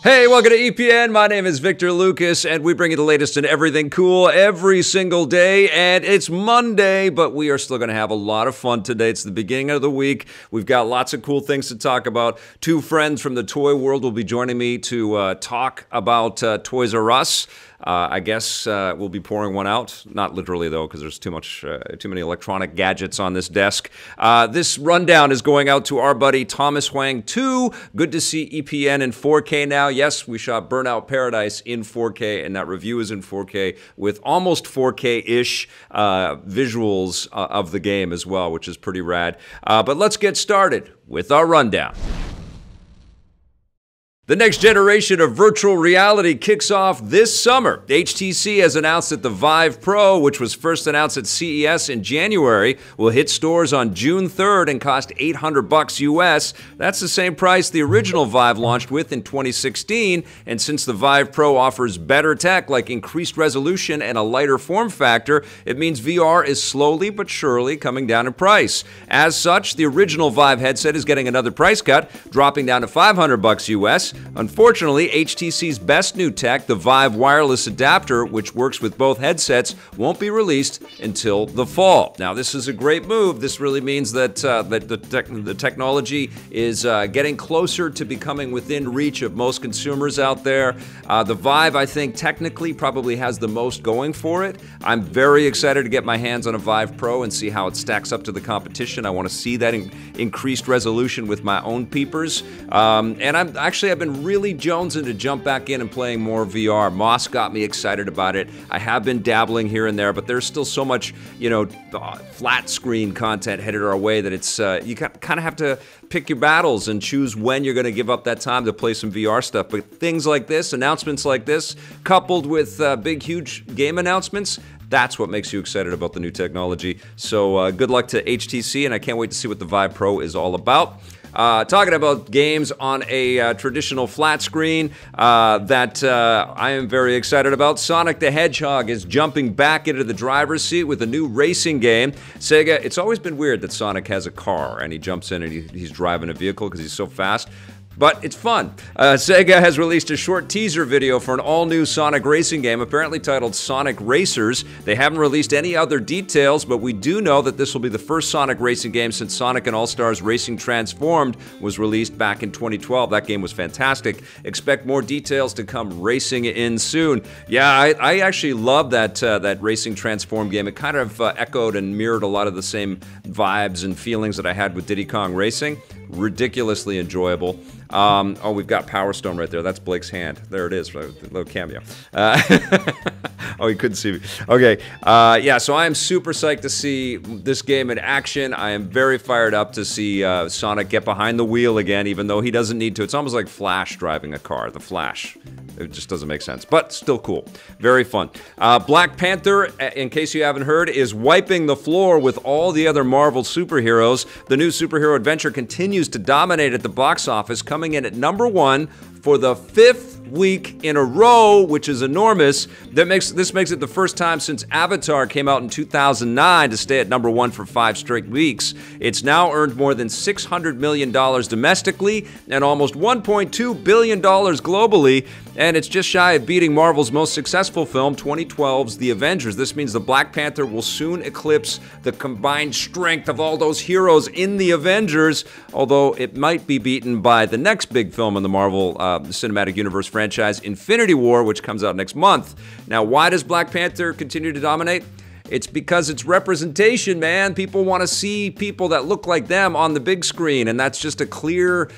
Hey, welcome to EPN. My name is Victor Lucas, and we bring you the latest in everything cool every single day. And it's Monday, but we are still going to have a lot of fun today. It's the beginning of the week. We've got lots of cool things to talk about. Two friends from the toy world will be joining me to talk about Toys R Us. I guess we'll be pouring one out. Not literally, though, because there's too many electronic gadgets on this desk. This rundown is going out to our buddy Thomas Huang 2. Good to see EPN in 4K now. Yes, we shot Burnout Paradise in 4K, and that review is in 4K with almost 4K-ish visuals of the game as well, which is pretty rad. But let's get started with our rundown. The next generation of virtual reality kicks off this summer. HTC has announced that the Vive Pro, which was first announced at CES in January, will hit stores on June 3rd and cost $800 US. That's the same price the original Vive launched with in 2016, and since the Vive Pro offers better tech like increased resolution and a lighter form factor, it means VR is slowly but surely coming down in price. As such, the original Vive headset is getting another price cut, dropping down to $500 US. Unfortunately, HTC's best new tech, the Vive wireless adapter, which works with both headsets, won't be released until the fall. Now, this is a great move. This really means that the technology is getting closer to becoming within reach of most consumers out there. The Vive, I think, technically probably has the most going for it. I'm very excited to get my hands on a Vive Pro and see how it stacks up to the competition. I want to see that increased resolution with my own peepers. And I've been really jonesing to jump back in and playing more VR. Moss got me excited about it. I have been dabbling here and there, but there's still so much, flat screen content headed our way that it's you kind of have to pick your battles and choose when you're going to give up that time to play some VR stuff. But things like this, announcements like this, coupled with big, huge game announcements, that's what makes you excited about the new technology. So good luck to HTC, and I can't wait to see what the Vive Pro is all about. Talking about games on a traditional flat screen that I am very excited about. Sonic the Hedgehog is jumping back into the driver's seat with a new racing game. Sega, it's always been weird that Sonic has a car and he jumps in and he's driving a vehicle because he's so fast. But it's fun. Sega has released a short teaser video for an all-new Sonic racing game, apparently titled Sonic Racers. They haven't released any other details, but we do know that this will be the first Sonic racing game since Sonic and All-Stars Racing Transformed was released back in 2012. That game was fantastic. Expect more details to come racing in soon. Yeah, I actually love that Racing Transformed game. It kind of echoed and mirrored a lot of the same vibes and feelings that I had with Diddy Kong Racing. Ridiculously enjoyable. Oh, we've got Power Stone right there. That's Blake's hand. There it is, a little cameo. Oh, you couldn't see me. Okay, yeah, so I am super psyched to see this game in action. I am very fired up to see Sonic get behind the wheel again, even though he doesn't need to. It's almost like Flash driving a car, the Flash. It just doesn't make sense, but still cool. Very fun. Black Panther, in case you haven't heard, is wiping the floor with all the other Marvel superheroes. The new superhero adventure continues to dominate at the box office, coming in at #1 for the 5th week in a row, which is enormous. This makes it the first time since Avatar came out in 2009 to stay at #1 for 5 straight weeks. It's now earned more than $600 million domestically and almost $1.2 billion globally, and it's just shy of beating Marvel's most successful film, 2012's The Avengers. This means the Black Panther will soon eclipse the combined strength of all those heroes in The Avengers, although it might be beaten by the next big film in the Marvel Cinematic Universe franchise, Infinity War, which comes out next month. Now, why does Black Panther continue to dominate? It's because it's representation, man. People want to see people that look like them on the big screen, and that's just a clear,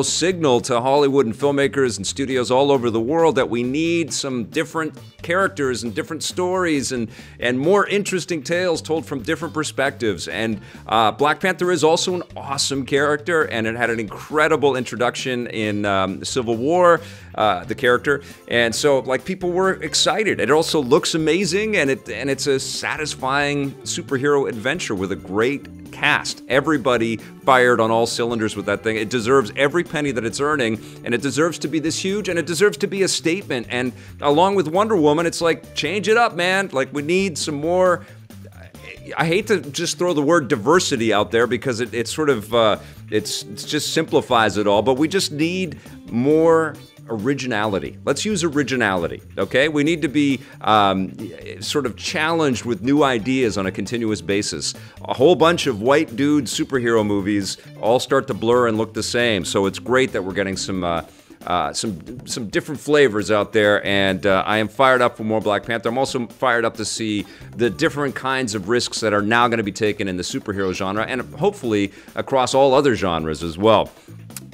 signal to Hollywood and filmmakers and studios all over the world that we need some different characters and different stories and more interesting tales told from different perspectives. And Black Panther is also an awesome character, and it had an incredible introduction in Civil War, the character, and so people were excited. It also looks amazing, and it's a satisfying superhero adventure with a great cast. Everybody fired on all cylinders with that thing. It deserves every penny that it's earning, and it deserves to be this huge, and it deserves to be a statement. And along with Wonder Woman, it's like, change it up, man. Like, we need some more. I hate to just throw the word diversity out there because it sort of it just simplifies it all, but we just need more originality. Let's use originality, okay? We need to be sort of challenged with new ideas on a continuous basis. A whole bunch of white dude superhero movies all start to blur and look the same, so it's great that we're getting some different flavors out there, and I am fired up for more Black Panther. I'm also fired up to see the different kinds of risks that are now going to be taken in the superhero genre, and hopefully across all other genres as well.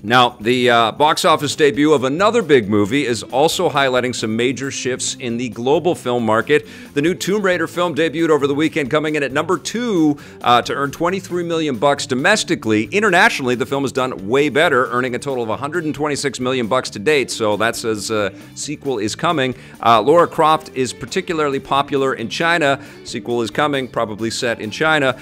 Now, the box office debut of another big movie is also highlighting some major shifts in the global film market. The new Tomb Raider film debuted over the weekend, coming in at number 2 to earn $23 million domestically. Internationally, the film has done way better, earning a total of $126 million to date, so that says a sequel is coming. Lara Croft is particularly popular in China. Sequel is coming, probably set in China,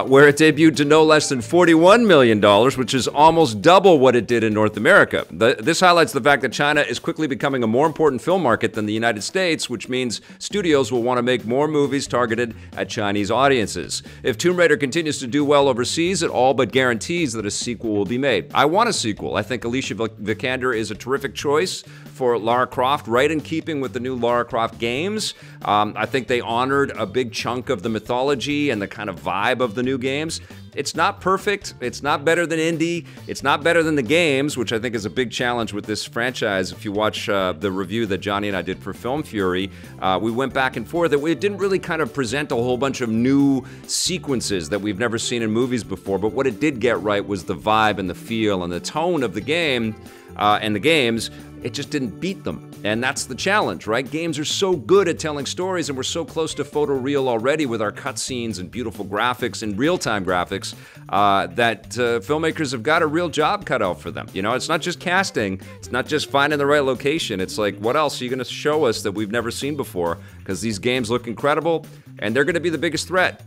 where it debuted to no less than $41 million, which is almost double what it did in North America. This highlights the fact that China is quickly becoming a more important film market than the United States, which means studios will want to make more movies targeted at Chinese audiences. If Tomb Raider continues to do well overseas, it all but guarantees that a sequel will be made. I want a sequel. I think Alicia Vikander is a terrific choice for Lara Croft, right in keeping with the new Lara Croft games. I think they honored a big chunk of the mythology and the kind of vibe of the new games. It's not perfect. It's not better than Indy. It's not better than the games, which I think is a big challenge with this franchise. If you watch the review that Johnny and I did for Film Fury, we went back and forth. It didn't really kind of present a whole bunch of new sequences that we've never seen in movies before, but what it did get right was the vibe and the feel and the tone of the game and the games. It just didn't beat them. And that's the challenge, right? Games are so good at telling stories, and we're so close to photoreal already with our cutscenes and beautiful graphics and real-time graphics that filmmakers have got a real job cut out for them. You know, it's not just casting, it's not just finding the right location. It's like, what else are you gonna show us that we've never seen before? Because these games look incredible, and they're gonna be the biggest threat.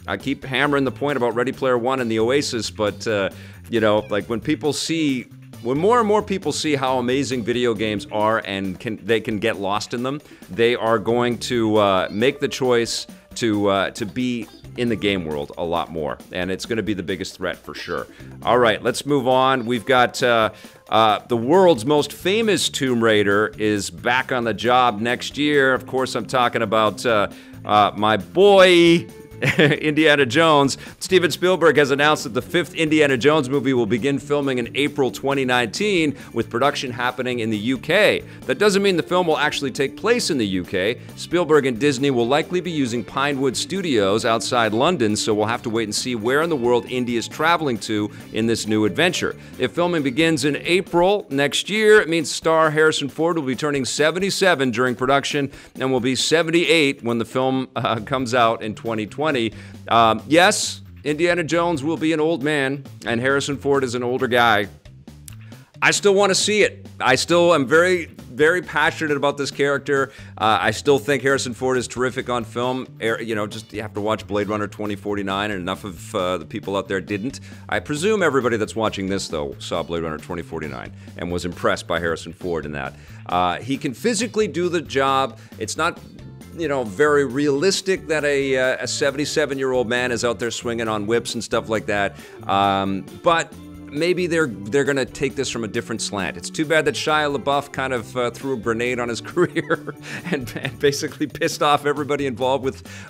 I keep hammering the point about Ready Player One and the Oasis, but you know, like when more and more people see how amazing video games are and they can get lost in them, they are going to make the choice to be in the game world a lot more, and it's going to be the biggest threat for sure. All right, let's move on. We've got the world's most famous Tomb Raider is back on the job next year. Of course, I'm talking about my boy Indiana Jones. Steven Spielberg has announced that the 5th Indiana Jones movie will begin filming in April 2019, with production happening in the UK. That doesn't mean the film will actually take place in the UK. Spielberg and Disney will likely be using Pinewood Studios outside London, so we'll have to wait and see where in the world Indy is traveling to in this new adventure. If filming begins in April next year, it means star Harrison Ford will be turning 77 during production and will be 78 when the film comes out in 2020. Yes, Indiana Jones will be an old man, and Harrison Ford is an older guy. I still want to see it. I still am very, very passionate about this character. I still think Harrison Ford is terrific on film. You know, just you have to watch Blade Runner 2049, and enough of the people out there didn't. I presume everybody that's watching this, though, saw Blade Runner 2049 and was impressed by Harrison Ford in that. He can physically do the job. It's not, you know, very realistic that a 77-year-old man is out there swinging on whips and stuff like that. But maybe they're gonna take this from a different slant. It's too bad that Shia LaBeouf kind of threw a grenade on his career and basically pissed off everybody involved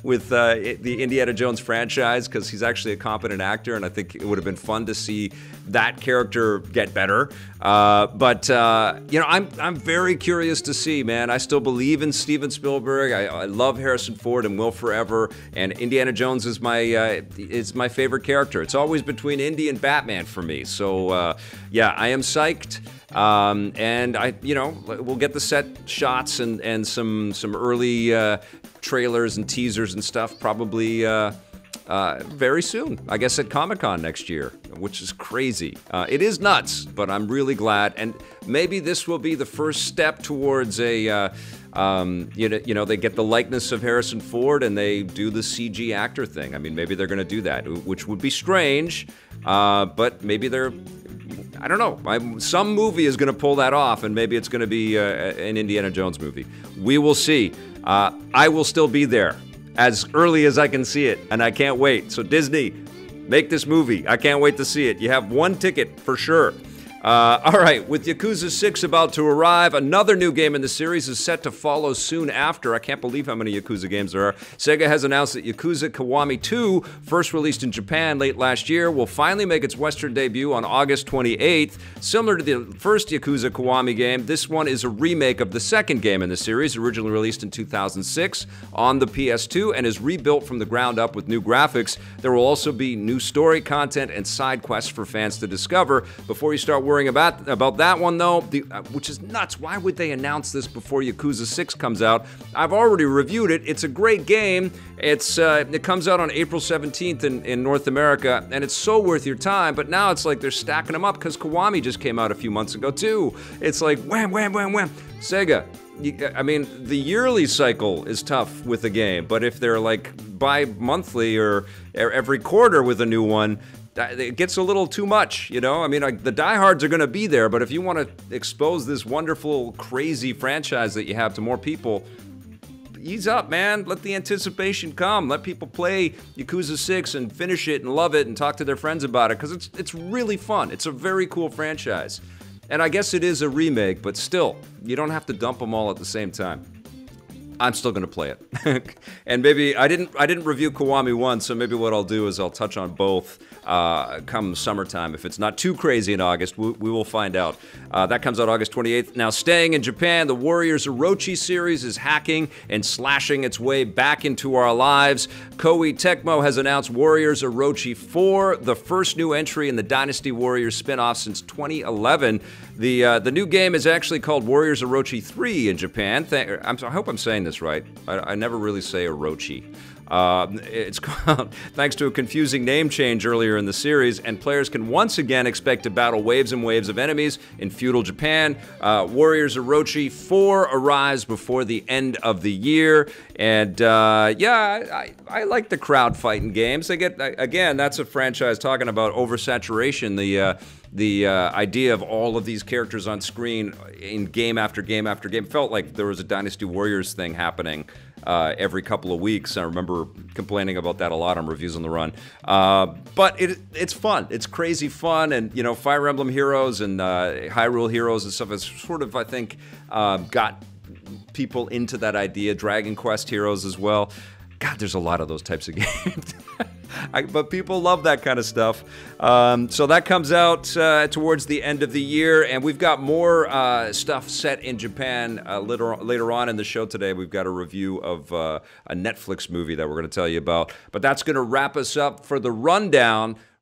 with the Indiana Jones franchise, because he's actually a competent actor, and I think it would have been fun to see that character get better. But you know, I'm very curious to see, man. I still believe in Steven Spielberg. I love Harrison Ford and will forever. And Indiana Jones is my favorite character. It's always between Indy and Batman for me. So yeah, I am psyched. And you know, we'll get the set shots and some early trailers and teasers and stuff probably very soon. I guess at Comic-Con next year, which is crazy. It is nuts, but I'm really glad. And maybe this will be the first step towards a, you know, they get the likeness of Harrison Ford and they do the CG actor thing. I mean, maybe they're going to do that, which would be strange, but maybe they're, I don't know. Some movie is going to pull that off, and maybe it's going to be an Indiana Jones movie. We will see. I will still be there as early as I can see it, and I can't wait. So Disney, make this movie. I can't wait to see it. You have one ticket for sure. All right, with Yakuza 6 about to arrive, another new game in the series is set to follow soon after. I can't believe how many Yakuza games there are. Sega has announced that Yakuza Kiwami 2, first released in Japan late last year, will finally make its Western debut on August 28th. Similar to the first Yakuza Kiwami game, this one is a remake of the second game in the series, originally released in 2006 on the PS2, and is rebuilt from the ground up with new graphics. There will also be new story content and side quests for fans to discover. Before you start worrying about that one, though, which is nuts. Why would they announce this before Yakuza 6 comes out? I've already reviewed it. It's a great game. It comes out on April 17th in North America, and it's so worth your time, but now it's like they're stacking them up because Kiwami just came out a few months ago, too. It's like wham, wham, wham, wham. Sega, I mean, the yearly cycle is tough with a game, but if they're like bi-monthly or every quarter with a new one, it gets a little too much, you know? I mean, the diehards are going to be there, but if you want to expose this wonderful, crazy franchise that you have to more people, ease up, man. Let the anticipation come. Let people play Yakuza 6 and finish it and love it and talk to their friends about it, because it's really fun. It's a very cool franchise. And I guess it is a remake, but still, you don't have to dump them all at the same time. I'm still going to play it. And maybe, I didn't review Kiwami 1, so maybe what I'll do is I'll touch on both come summertime. If it's not too crazy in August, we will find out. That comes out August 28th. Now, staying in Japan, the Warriors Orochi series is hacking and slashing its way back into our lives. Koei Tecmo has announced Warriors Orochi 4, the first new entry in the Dynasty Warriors spin-off since 2011. The new game is actually called Warriors Orochi 3 in Japan. I hope I'm saying this right. I never really say Orochi. It's called, thanks to a confusing name change earlier in the series, and players can once again expect to battle waves and waves of enemies in feudal Japan. Warriors Orochi 4 arrives before the end of the year, and yeah, I like the crowd fighting games. Again, that's a franchise talking about oversaturation. The idea of all of these characters on screen in game after game after game felt like there was a Dynasty Warriors thing happening every couple of weeks. I remember complaining about that a lot on Reviews on the Run. But it's fun. It's crazy fun, and you know, Fire Emblem Heroes and Hyrule Heroes and stuff has sort of, I think, got people into that idea. Dragon Quest Heroes as well. God, there's a lot of those types of games. But people love that kind of stuff. So that comes out towards the end of the year, and we've got more stuff set in Japan later on in the show today. We've got a review of a Netflix movie that we're going to tell you about. But that's going to wrap us up for the rundown.